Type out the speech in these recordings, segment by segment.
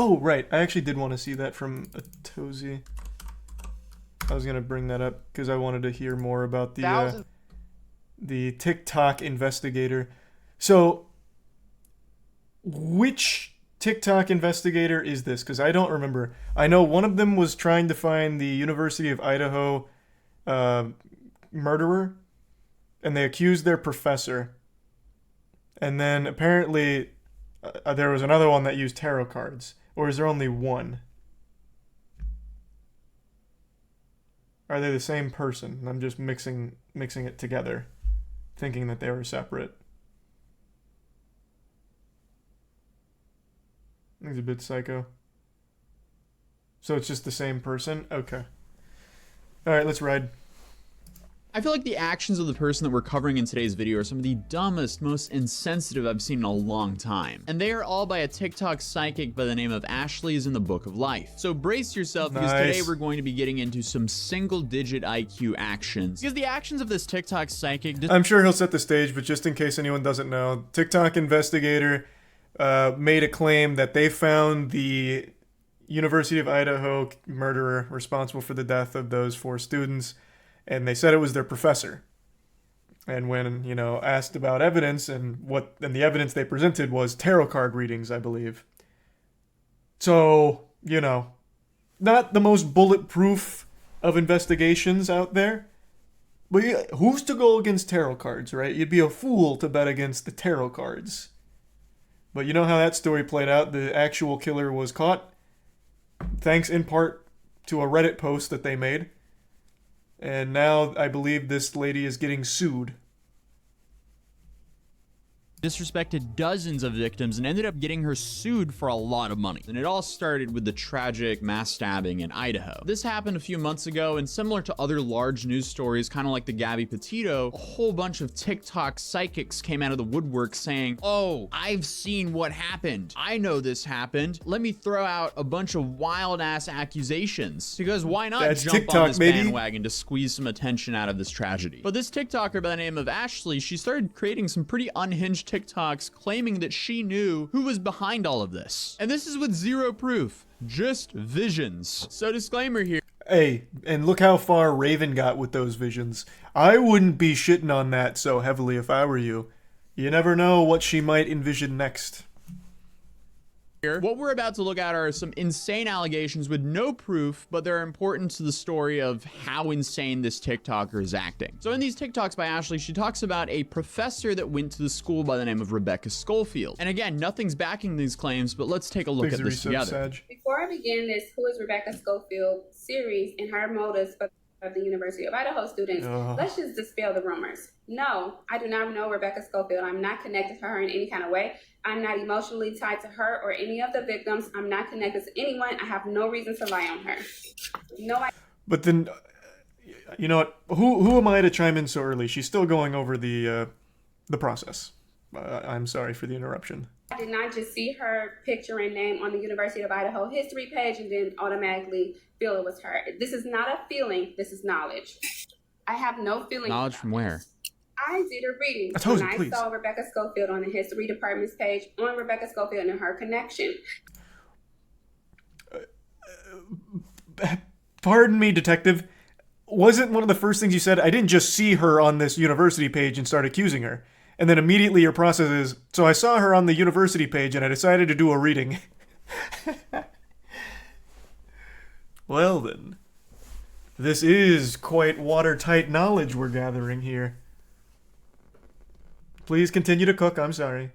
Oh, right. I actually did want to see that from Atozi. I was going to bring that up because I wanted to hear more about the TikTok investigator. So, which TikTok investigator is this? Because I don't remember. I know one of them was trying to find the University of Idaho murderer, and they accused their professor. And then apparently there was another one that used tarot cards. Or is there only one? Are they the same person? I'm just mixing it together, thinking that they were separate. I think it's a bit psycho. So it's just the same person? Okay. Alright, let's ride. I feel like the actions of the person that we're covering in today's video are some of the dumbest, most insensitive I've seen in a long time. And they are all by a TikTok psychic by the name of Ashley's in the Book of Life. So brace yourself, because today we're going to be getting into some single-digit IQ actions. Because the actions of this TikTok psychic... I'm sure he'll set the stage, but just in case anyone doesn't know, TikTok investigator made a claim that they found the University of Idaho murderer responsible for the death of those 4 students. And they said it was their professor. And when, asked about evidence, and the evidence they presented was tarot card readings, I believe. So, not the most bulletproof of investigations out there. But who's to go against tarot cards, right? You'd be a fool to bet against the tarot cards. But you know how that story played out? The actual killer was caught, thanks in part to a Reddit post that they made. And now I believe this lady is getting sued. Disrespected dozens of victims and ended up getting her sued for a lot of money. And it all started with the tragic mass stabbing in Idaho. This happened a few months ago, and similar to other large news stories, kind of like the Gabby Petito, a whole bunch of TikTok psychics came out of the woodwork saying, "Oh, I've seen what happened. I know this happened. Let me throw out a bunch of wild ass accusations." Because why not jump TikTok, on this baby. bandwagon to squeeze some attention out of this tragedy? But this TikToker by the name of Ashley, she started creating some pretty unhinged TikToks claiming that she knew who was behind all of this. And this is with zero proof, just visions. So disclaimer here. Hey, and look how far Raven got with those visions. I wouldn't be shitting on that so heavily if I were you. You never know what she might envision next. What we're about to look at are some insane allegations with no proof, but they're important to the story of how insane this TikToker is acting. So in these TikToks by Ashley, she talks about a professor that went to the school by the name of Rebecca Schofield. And again, nothing's backing these claims, but let's take a look at this together. Before I begin this Who is Rebecca Schofield series and her motives for of the University of Idaho students, let's just dispel the rumors. No, I do not know Rebecca Schofield. I'm not connected to her in any kind of way. I'm not emotionally tied to her or any of the victims. I'm not connected to anyone. I have no reason to lie on her. But then, you know what? Who am I to chime in so early? She's still going over the process. I'm sorry for the interruption. I did not just see her picture and name on the University of Idaho history page and then automatically feel it was her. This is not a feeling. This is knowledge. I have no feeling. Knowledge from where? I did a reading when I saw Rebecca Schofield on the history department's page on Rebecca Schofield and her connection. Pardon me, detective. Wasn't one of the first things you said, I didn't just see her on this university page and start accusing her. And then immediately your process is, so I saw her on the university page and I decided to do a reading. Well then, this is quite watertight knowledge we're gathering here. Please continue to cook, I'm sorry.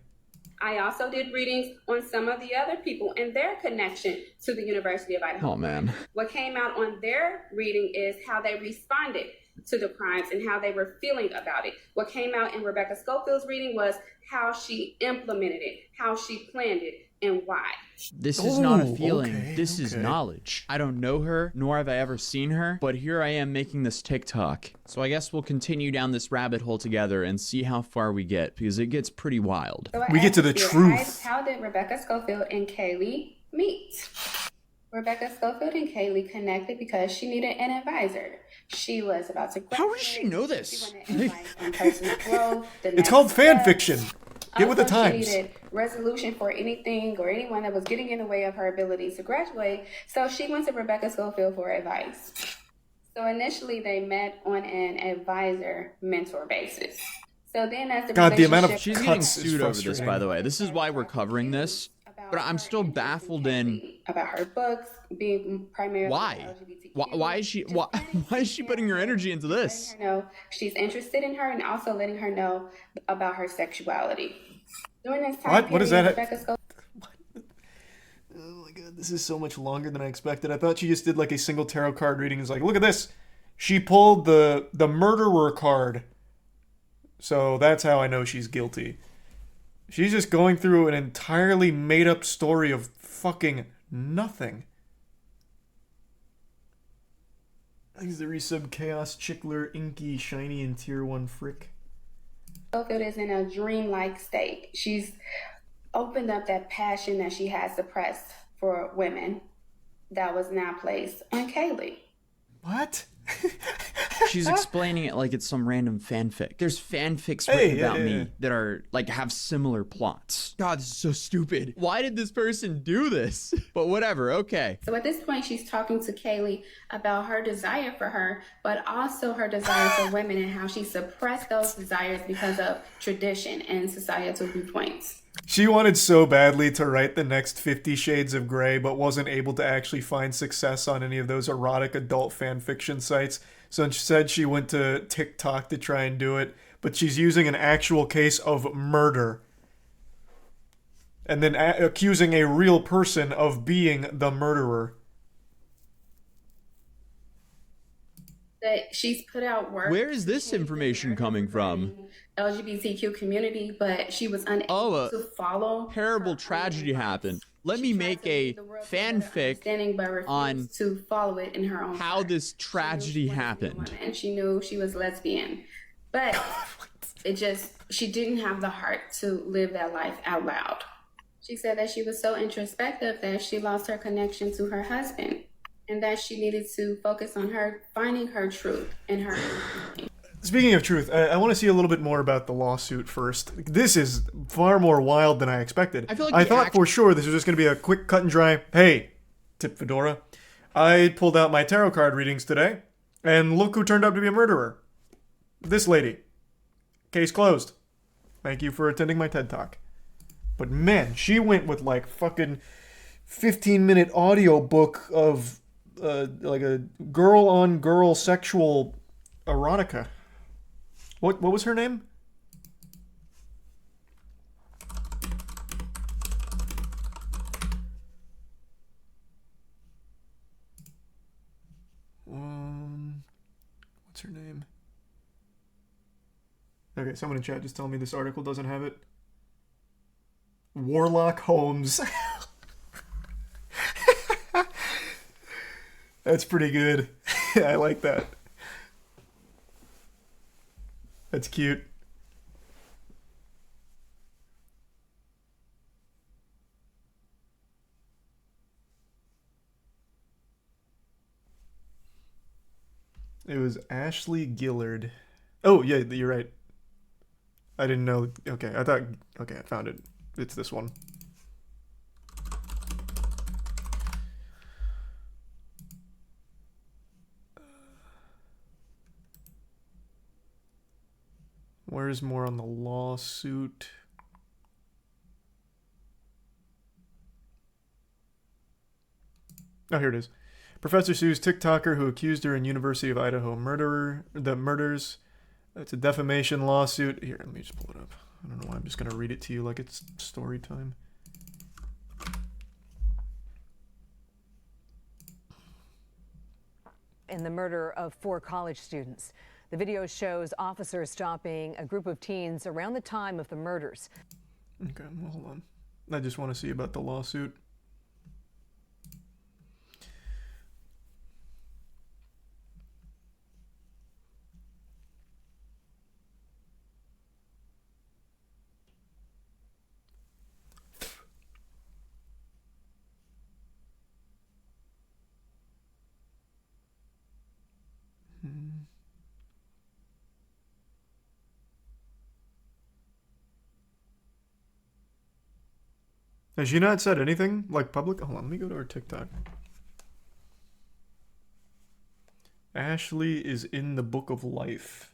I also did readings on some of the other people and their connection to the University of Idaho. Oh man. What came out on their reading is how they responded to the crimes and how they were feeling about it. What came out in Rebecca Schofield's reading was how she implemented it, how she planned it, and why. This is not a feeling. This is knowledge. I don't know her, nor have I ever seen her, but here I am making this TikTok. So I guess we'll continue down this rabbit hole together and see how far we get, because it gets pretty wild. So we get to the truth. How did Rebecca Schofield and Kaylee meet? Rebecca Schofield and Kaylee connected because she needed an advisor. She was about to graduate. How does she know this? She wanted advice on personal growth, it's called fan fiction. Get with the Also, times. she needed resolution for anything or anyone that was getting in the way of her ability to graduate. So she went to Rebecca Schofield for advice. So initially, they met on an advisor-mentor basis. So then, as the God, the amount of relationship She's getting cuts is sued over this, frustrating. by the way. This is why we're covering this. But I'm still baffled in about her books being primarily why. LGBTQ. Why is she why is she putting her energy into this? Letting her know she's interested in her, and also letting her know about her sexuality. During this time What does period, that Rebecca Schofield. Oh my god, this is so much longer than I expected. I thought she just did like a single tarot card reading. It's like, look at this. She pulled the murderer card. So that's how I know she's guilty. She's just going through an entirely made up story of fucking nothing. Thanks to resub Chaos, Chickler, Inky, Shiny, and Tier 1 Frick. Schofield is in a dreamlike state. She's opened up that passion that she had suppressed for women that was now placed on Kaylee. What? She's explaining it like it's some random fanfic. There's fanfics written about me that are like have similar plots. God, this is so stupid. Why did this person do this? But whatever, okay. So at this point, she's talking to Kaylee about her desire for her, but also her desire for women and how she suppressed those desires because of tradition and societal viewpoints. She wanted so badly to write the next 50 Shades of Grey, but wasn't able to actually find success on any of those erotic adult fan fiction sites. So instead, she went to TikTok to try and do it, but she's using an actual case of murder. And then accusing a real person of being the murderer. That she's put out work. Where is this information coming from? LGBTQ community, but she was unable to follow. Terrible tragedy happened. Let me make a fanfic on to follow it in her own how this tragedy happened. And she knew she was lesbian, but she didn't have the heart to live that life out loud. She said that she was so introspective that she lost her connection to her husband, and that she needed to focus on her finding her truth in her. Speaking of truth, I want to see a little bit more about the lawsuit first. This is far more wild than I expected. I thought for sure this was just going to be a quick cut and dry, hey, tip Fedora. I pulled out my tarot card readings today, and look who turned out to be a murderer. This lady. Case closed. Thank you for attending my TED Talk. But man, she went with like fucking 15-minute audio book of like a girl-on-girl sexual erotica. What was her name? What's her name? Okay, someone in chat just tell me this article doesn't have it. Warlock Holmes. That's pretty good. I like that. That's cute. It was Ashley Gillard. Oh, yeah, you're right. I didn't know. Okay, I found it. It's this one. Where's more on the lawsuit? Oh, here it is. Professor sues TikToker who accused her in University of Idaho murders. It's a defamation lawsuit. Here, let me just pull it up. I don't know why I'm just going to read it to you like it's story time. In the murder of 4 college students. The video shows officers stopping a group of teens around the time of the murders. Okay, well, hold on. I just want to see about the lawsuit. Has she not said anything like public? Hold on, let me go to her TikTok. Ashley is in the book of life.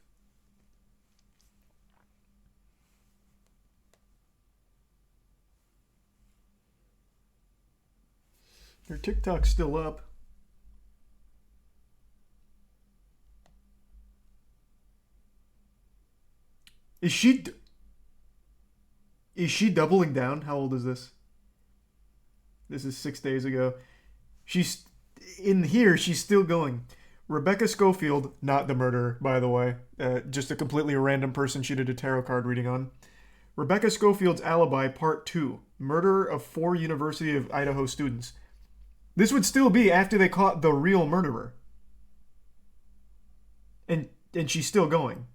Her TikTok's still up. Is she doubling down? How old is this? This is 6 days ago. She's in here. She's still going. Rebecca Schofield, not the murderer, by the way. Just a completely random person she did a tarot card reading on. Rebecca Schofield's alibi, part 2. Murder of 4 University of Idaho students. This would still be after they caught the real murderer. And she's still going.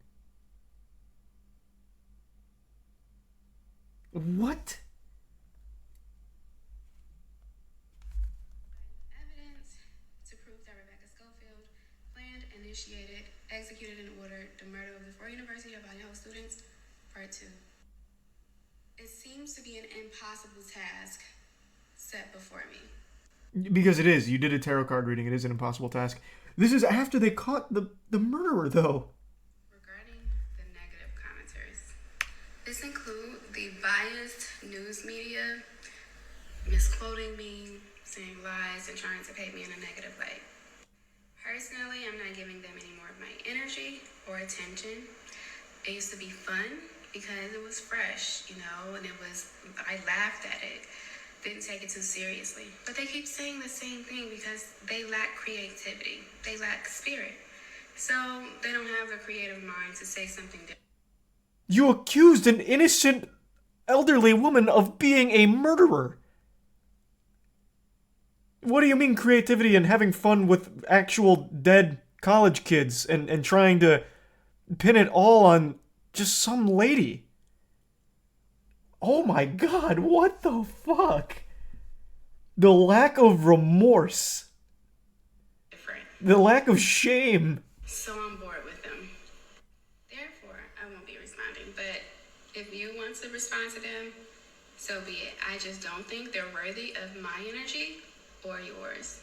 What? Evidence to prove that Rebecca Schofield planned, initiated, executed, and ordered the murder of the 4 University of Idaho students, part 2. It seems to be an impossible task set before me. Because it is. You did a tarot card reading. It is an impossible task. This is after they caught the murderer, though. Regarding the negative commenters, this include the biased news media misquoting me, saying lies, and trying to paint me in a negative light. Personally, I'm not giving them any more of my energy or attention. It used to be fun because it was fresh, you know, and I laughed at it. Didn't take it too seriously. But they keep saying the same thing because they lack creativity. They lack spirit. So they don't have the creative mind to say something different. You accused an innocent elderly woman of being a murderer. What do you mean creativity and having fun with actual dead college kids and trying to pin it all on just some lady? Oh my god, what the fuck? The lack of remorse. Different. The lack of shame. So I'm bored with them. Therefore, I won't be responding. But if you want to respond to them, so be it. I just don't think they're worthy of my energy or yours.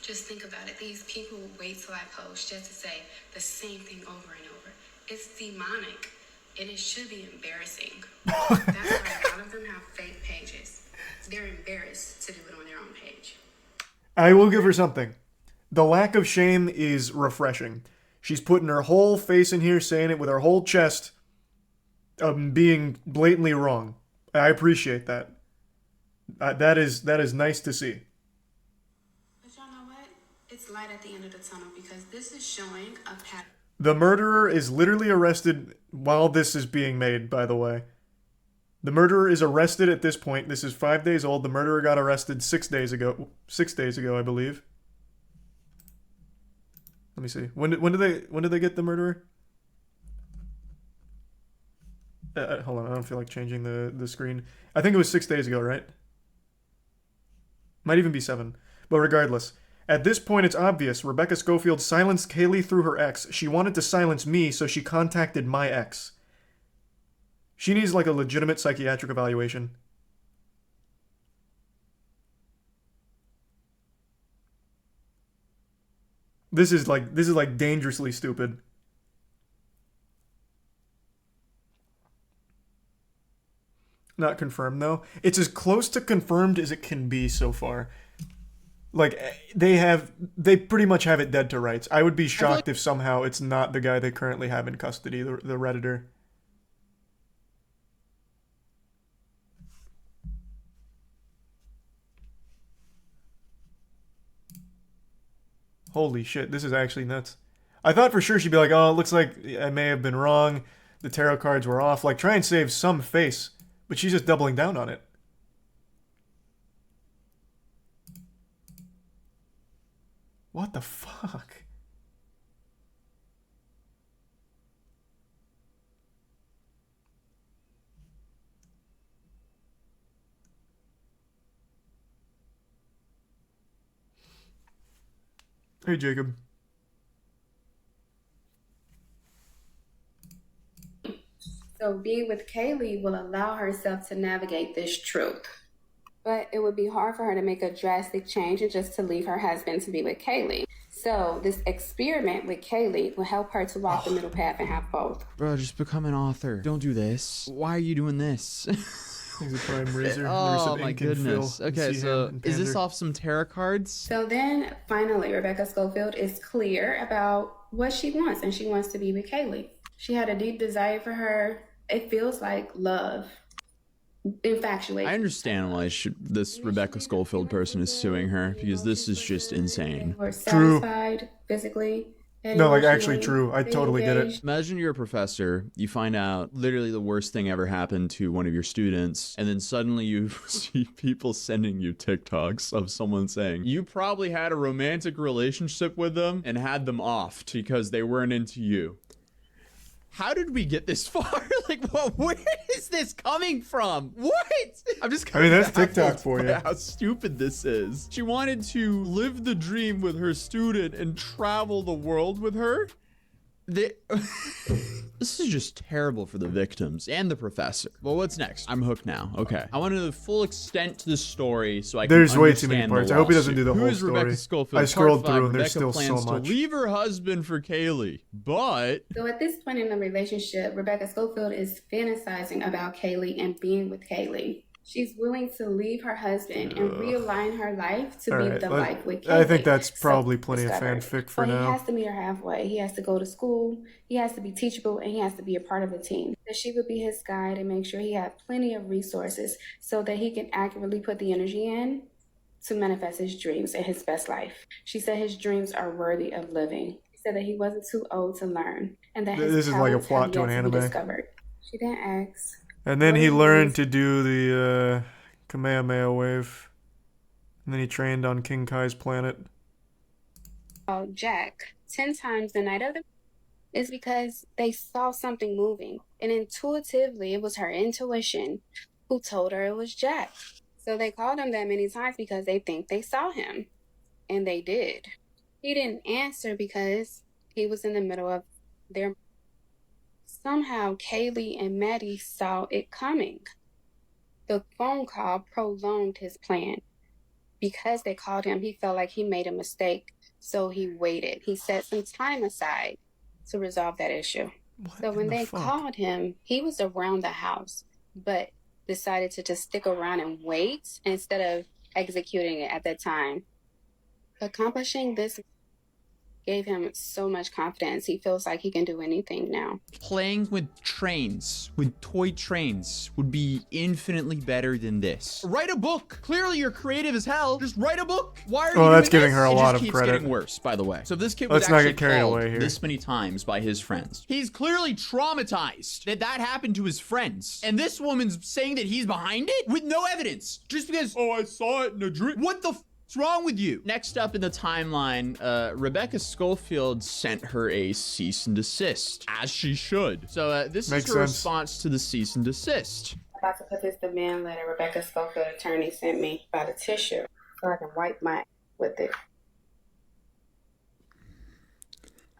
Just think about it. These people wait till I post just to say the same thing over and over. It's demonic. And it should be embarrassing. That's why a lot of them have fake pages. They're embarrassed to do it on their own page. I will give her something. The lack of shame is refreshing. She's putting her whole face in here, saying it with her whole chest, being blatantly wrong. I appreciate that. That is nice to see. But y'all know what? It's light at the end of the tunnel because this is showing a pattern. The murderer is literally arrested while this is being made, by the way. The murderer is arrested at this point. This is 5 days old. The murderer got arrested 6 days ago. 6 days ago, I believe. Let me see. When did they get the murderer? Hold on, I don't feel like changing the screen. I think it was 6 days ago, right? Might even be 7. But regardless. At this point, it's obvious. Rebecca Schofield silenced Kaylee through her ex. She wanted to silence me, so she contacted my ex. She needs like a legitimate psychiatric evaluation. This is like dangerously stupid. Not confirmed though. It's as close to confirmed as it can be so far. Like, they pretty much have it dead to rights. I would be shocked if somehow it's not the guy they currently have in custody, the Redditor. Holy shit, this is actually nuts. I thought for sure she'd be like, oh, it looks like I may have been wrong. The tarot cards were off. Like, try and save some face. But she's just doubling down on it. What the fuck? Hey, Jacob. So being with Kaylee will allow herself to navigate this truth. but it would be hard for her to make a drastic change and just to leave her husband to be with Kaylee. So this experiment with Kaylee will help her to walk the middle path and have both. Bro, just become an author. Don't do this. Why are you doing this? He's a prime razor. Oh my goodness. Okay, so is this off some tarot cards? So then finally, Rebecca Schofield is clear about what she wants, and she wants to be with Kaylee. She had a deep desire for her. It feels like love. Infatuation. I understand why this Rebecca Schofield person is suing her, because this is just insane. We're satisfied physically. No, like actually true. I totally get it. Imagine you're a professor, you find out literally the worst thing ever happened to one of your students, and then suddenly you see people sending you TikToks of someone saying, you probably had a romantic relationship with them and had them offed because they weren't into you. How did we get this far? Like, where is this coming from? What? I'm just. I mean, that's TikTok for you. How stupid this is. She wanted to live the dream with her student and travel the world with her. This is just terrible for the victims and the professor. Well, what's next? I'm hooked now. Okay. I want to know the full extent to the story so I can There's way too many parts. I hope he doesn't do the whole story. Rebecca Schofield? I scrolled Part through 5, and there's Rebecca still so plans much. to leave her husband for Kaylee, but... So at this point in the relationship, Rebecca Schofield is fantasizing about Kaylee and being with Kaylee. She's willing to leave her husband and realign her life to be the life with Kaylee. I think that's probably plenty of fanfic for now. He has to meet her halfway. He has to go to school. He has to be teachable, and he has to be a part of the team. That she would be his guide and make sure he had plenty of resources so that he can accurately put the energy in to manifest his dreams and his best life. She said his dreams are worthy of living. She said that he wasn't too old to learn, and that his this is like a plot to an talents have yet to be anime. discovered. She then asks, and then he learned to do the Kamehameha wave. And then he trained on King Kai's planet. Oh, Jack, 10 times the night of the is because they saw something moving. And intuitively, it was her intuition who told her it was Jack. So they called him that many times because they think they saw him. And they did. He didn't answer because he was in the middle of their... Somehow, Kaylee and Maddie saw it coming. The phone call prolonged his plan. Because they called him, he felt like he made a mistake, so he waited. He set some time aside to resolve that issue. So when they called him, he was around the house, but decided to just stick around and wait instead of executing it at that time. Accomplishing this gave him so much confidence. He feels like he can do anything now. Playing with trains, with toy trains, would be infinitely better than this. Write a book. Clearly you're creative as hell. Just write a book. Why are you doing that's giving this? her a lot of It just keeps credit. getting worse, by the way. So this kid was Let's not actually get carried called away here. this many times by his friends. He's clearly traumatized that happened to his friends. And this woman's saying that he's behind it with no evidence. Just because, oh, I saw it in a dream. What the What's wrong with you? Next up in the timeline, Rebecca Schofield sent her a cease and desist, as she should. So this is her response to the cease and desist. I'm about to put this demand letter Rebecca Schofield attorney sent me by the tissue so I can wipe my with it.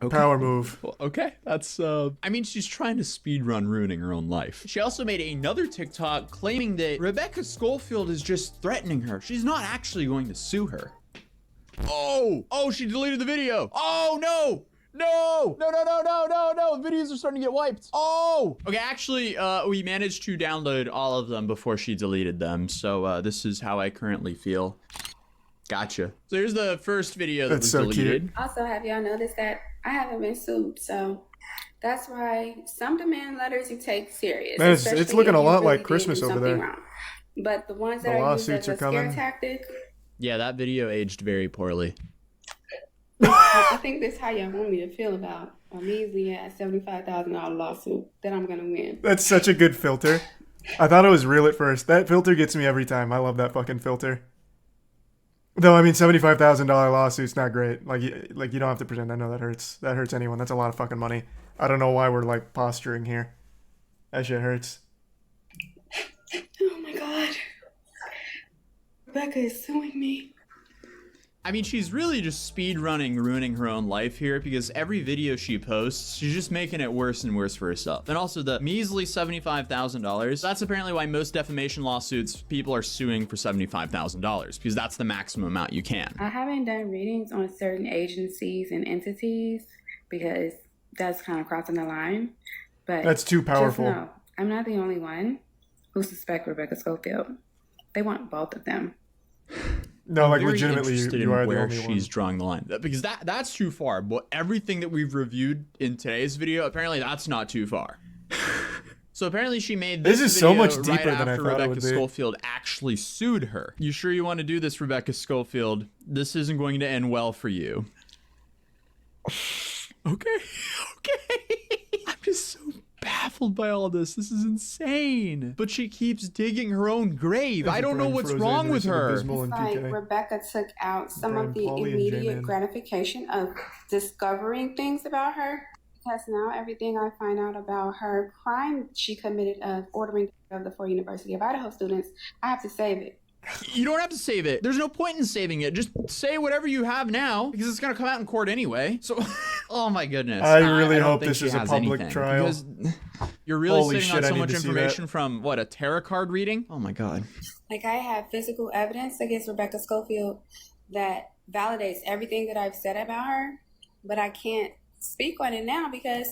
Okay. Power move. Well, okay, that's, I mean, she's trying to speedrun ruining her own life. She also made another TikTok claiming that Rebecca Schofield is just threatening her. She's not actually going to sue her. Oh, she deleted the video. Oh, no. No, the videos are starting to get wiped. Oh, okay, actually, we managed to download all of them before she deleted them. So, this is how I currently feel. Gotcha. So here's the first video that was deleted. Cute. Also, have y'all noticed that I haven't been sued? So that's why some demand letters you take serious. Man, it's looking a lot like Christmas over there. Wrong. But the ones that are used as a scare tactic. Yeah, that video aged very poorly. I think that's how y'all want me to feel about a measly ass $75,000 lawsuit that I'm gonna win. That's such a good filter. I thought it was real at first. That filter gets me every time. I love that fucking filter. Though, I mean, $75,000 lawsuit's not great. Like you don't have to pretend. I know that hurts. That hurts anyone. That's a lot of fucking money. I don't know why we're like posturing here. That shit hurts. Oh my god. Rebecca is suing me. I mean, she's really just speed running, ruining her own life here, because every video she posts, she's just making it worse and worse for herself. And also the measly $75,000, that's apparently why most defamation lawsuits, people are suing for $75,000, because that's the maximum amount you can. I haven't done readings on certain agencies and entities because that's kind of crossing the line. But that's too powerful. Just know, I'm not the only one who suspect Rebecca Schofield. They want both of them. No, like very legitimately, you are the where only one. she's drawing the line, because that's too far. But everything that we've reviewed in today's video, apparently that's not too far. So apparently she made this is video so much right deeper than I after thought it Rebecca would be. Schofield actually sued her. You sure you want to do this, Rebecca Schofield? This isn't going to end well for you. Okay. I'm just so baffled by all this. This is insane. But she keeps digging her own grave. I don't know what's wrong with her. It's like Rebecca took out some of the immediate gratification of discovering things about her. Because now everything I find out about her crime she committed of ordering of the 4 University of Idaho students, I have to save it. You don't have to save it. There's no point in saving it. Just say whatever you have now, because it's going to come out in court anyway. So, oh my goodness. I really don't hope think this she is a has public anything, trial. because you're really Holy sitting shit, on I so need much to see information from, what, a tarot card reading? Oh my God. Like, I have physical evidence against Rebecca Schofield that validates everything that I've said about her, but I can't speak on it now because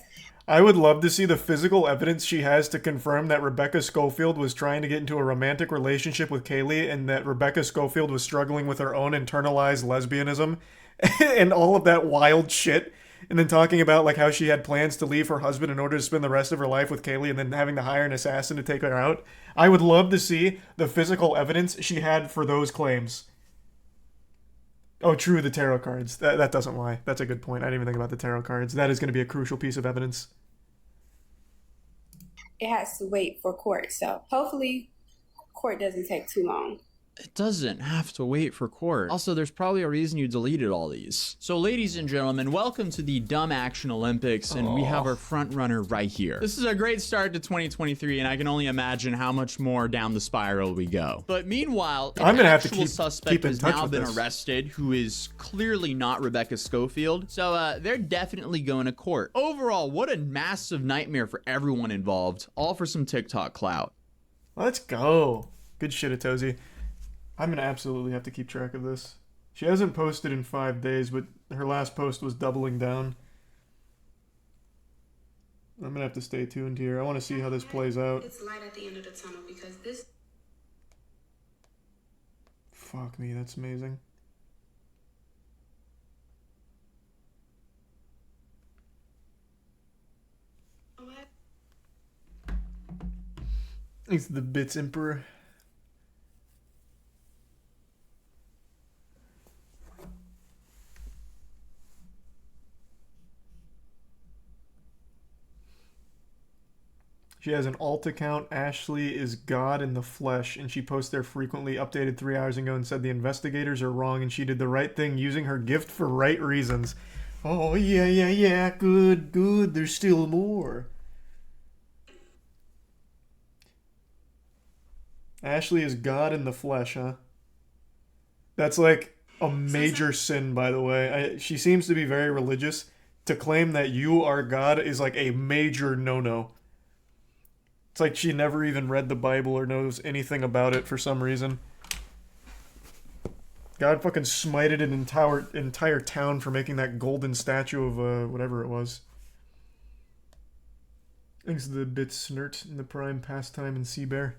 I would love to see the physical evidence she has to confirm that Rebecca Schofield was trying to get into a romantic relationship with Kaylee, and that Rebecca Schofield was struggling with her own internalized lesbianism and all of that wild shit. And then talking about like how she had plans to leave her husband in order to spend the rest of her life with Kaylee, and then having to hire an assassin to take her out. I would love to see the physical evidence she had for those claims. Oh, true, the tarot cards. That doesn't lie. That's a good point. I didn't even think about the tarot cards. That is going to be a crucial piece of evidence. it has to wait for court. So hopefully court doesn't take too long. It doesn't have to wait for court. Also, there's probably a reason you deleted all these. So, ladies and gentlemen, welcome to the Dumb Action Olympics, and we have our front runner right here. This is a great start to 2023, and I can only imagine how much more down the spiral we go. But meanwhile, I'm gonna have to actual keep suspect in has touch now with been this. arrested, who is clearly not Rebecca Schofield. So, they're definitely going to court. Overall, what a massive nightmare for everyone involved, all for some TikTok clout. Let's go. Good shit, Atozy. I'm going to absolutely have to keep track of this. She hasn't posted in 5 days, but her last post was doubling down. I'm going to have to stay tuned here. I want to see how this plays out. It's light at the end of the tunnel because this... Fuck me, that's amazing. He's the Bits Emperor. She has an alt account, Ashley is God in the Flesh, and she posts there frequently, updated 3 hours ago and said the investigators are wrong and she did the right thing using her gift for right reasons. Oh, yeah, good, there's still more. Ashley is God in the Flesh, huh? That's like a major sin, by the way. She seems to be very religious. To claim that you are God is like a major no-no. It's like she never even read the Bible or knows anything about it for some reason. God fucking smited an entire town for making that golden statue of whatever it was. Thanks to the bit snert in the prime pastime and sea bear.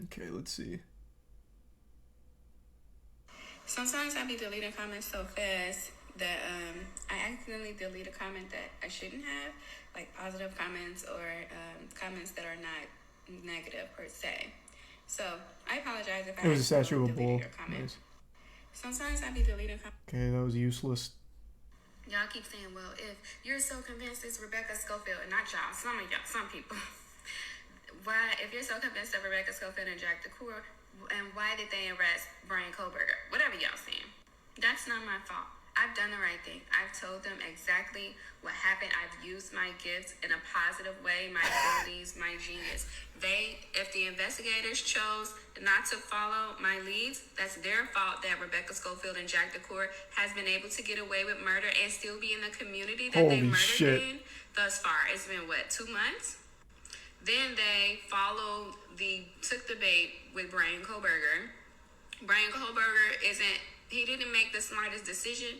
Okay, let's see. Sometimes I be deleting comments so fast that I accidentally delete a comment that I shouldn't have, like positive comments or comments that are not negative per se. So I apologize if I It was a statue of a deleted bull. your comment. Nice. Sometimes I be deleting comments. Okay, that was useless. Y'all keep saying, well, if you're so convinced it's Rebecca Schofield, and not y'all, some of y'all, some people. Why, if you're so convinced of Rebecca Schofield and Jack DeCour, and why did they arrest Brian Koberger? Whatever y'all saying. That's not my fault. I've done the right thing. I've told them exactly what happened. I've used my gifts in a positive way, my abilities, my genius. If the investigators chose not to follow my leads, that's their fault that Rebecca Schofield and Jack DeCour has been able to get away with murder and still be in the community that they Holy murdered shit. in thus far. It's been, 2 months? Then they took the bait with Brian Kohlberger. Brian Kohlberger he didn't make the smartest decision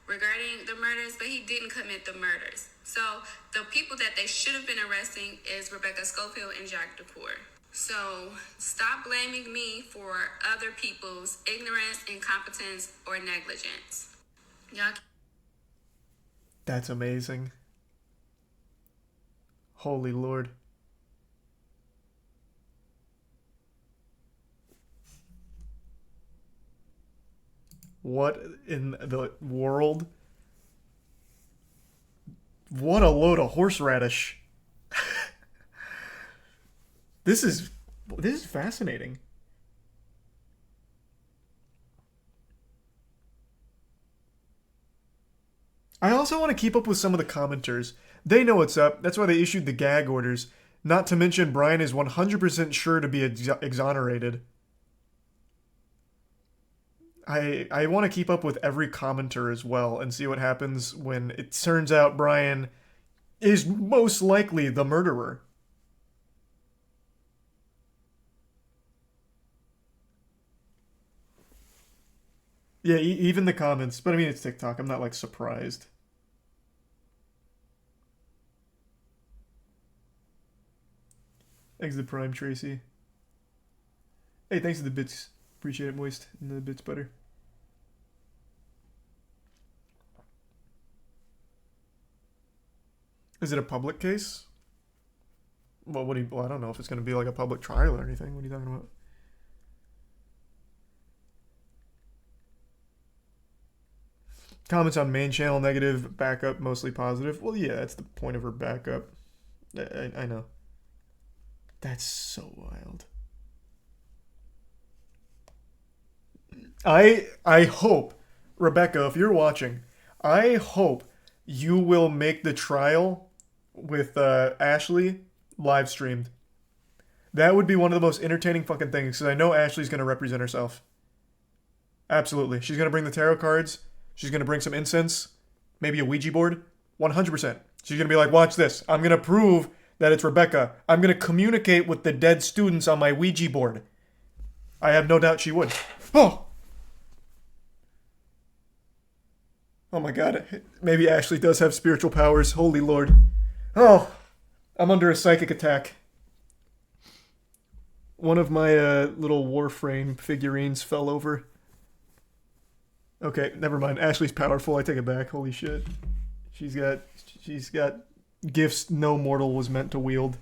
regarding the murders, but he didn't commit the murders. So the people that they should have been arresting is Rebecca Schofield and Jack DeCour. So stop blaming me for other people's ignorance, incompetence, or negligence. Y'all. That's amazing. Holy Lord. What in the world? What a load of horseradish. This is fascinating. I also want to keep up with some of the commenters. They know what's up. That's why they issued the gag orders. Not to mention Brian is 100% sure to be exonerated. I want to keep up with every commenter as well and see what happens when it turns out Brian is most likely the murderer. Yeah, even the comments. But I mean, it's TikTok. I'm not, like, surprised. Thanks to the Prime, Tracy. Hey, thanks to the bits. Appreciate it, Moist, and the bits butter. Is it a public case? Well, well, I don't know if it's going to be like a public trial or anything. What are you talking about? Comments on main channel negative, backup mostly positive. Well, yeah, that's the point of her backup. I know. That's so wild. I hope, Rebecca, if you're watching, I hope you will make the trial with Ashley live streamed. That would be one of the most entertaining fucking things, because I know Ashley's going to represent herself. Absolutely. She's going to bring the tarot cards. She's going to bring some incense. Maybe a Ouija board. 100%. She's going to be like, watch this. I'm going to prove that it's Rebecca. I'm going to communicate with the dead students on my Ouija board. I have no doubt she would. Oh! Oh my god. Maybe Ashley does have spiritual powers. Holy Lord. Oh! I'm under a psychic attack. One of my little Warframe figurines fell over. Okay, never mind. Ashley's powerful. I take it back. Holy shit. She's got gifts no mortal was meant to wield.